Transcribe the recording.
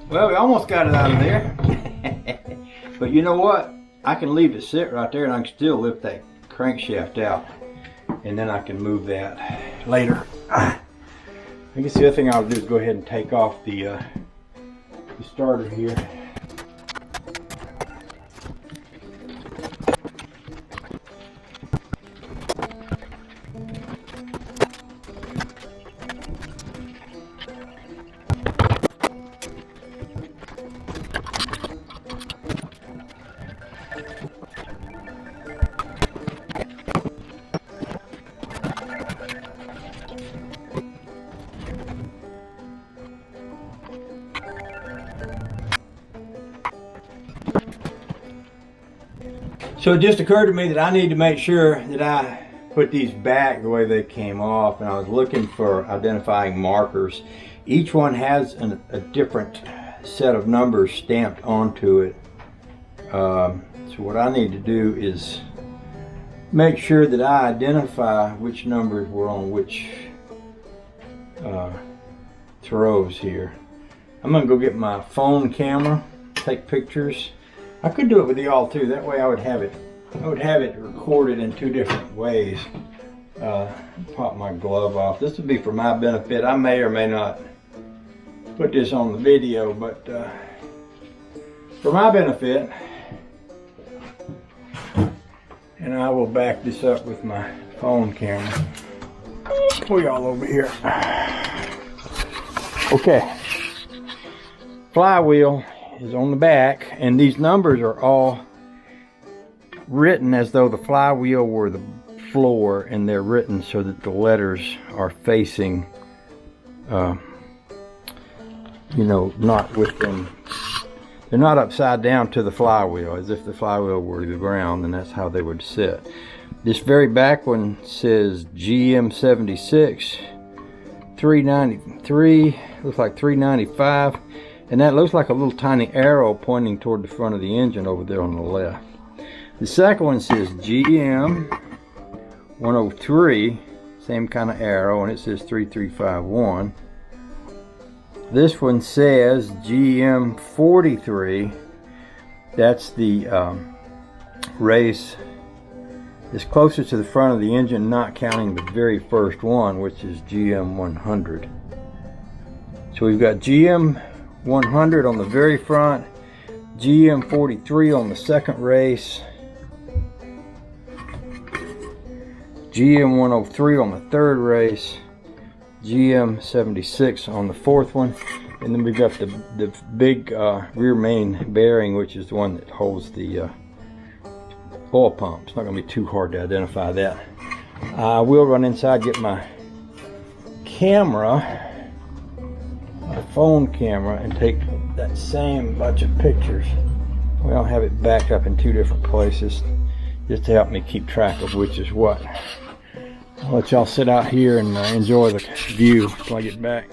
Well, we almost got it out of there. But you know what? I can leave it sit right there and I can still lift that crankshaft out. And then I can move that later. I guess the other thing I'll do is go ahead and take off the starter here. So it just occurred to me that I need to make sure that I put these back the way they came off, and I was looking for identifying markers. Each one has a different set of numbers stamped onto it. So what I need to do is make sure that I identify which numbers were on which throws here. I'm gonna go get my phone camera, take pictures. I could do it with y'all too. That way I would have it recorded in two different ways. Pop my glove off. This would be for my benefit. I may or may not put this on the video, but for my benefit. And I will back this up with my phone camera. Pull y'all over here. Okay. Flywheel is on the back, and these numbers are all written as though the flywheel were the floor, and they're written so that the letters are facing, you know, not with them. They're not upside down to the flywheel, as if the flywheel were the ground, and that's how they would sit. This very back one says GM 76, 393, looks like 395. And that looks like a little tiny arrow pointing toward the front of the engine over there on the left. The second one says GM 103, same kind of arrow, and it says 3351. This one says GM 43. That's the race is closer to the front of the engine, not counting the very first one, which is GM 100. So we've got GM 100 on the very front, GM 43 on the second race, GM 103 on the third race, GM 76 on the fourth one, and then we've got the big rear main bearing, which is the one that holds the oil pump. It's not going to be too hard to identify that. I will run inside, get my camera, my phone camera, and take that same bunch of pictures. Well, I'll have it backed up in two different places just to help me keep track of which is what. I'll let y'all sit out here and enjoy the view until I get back.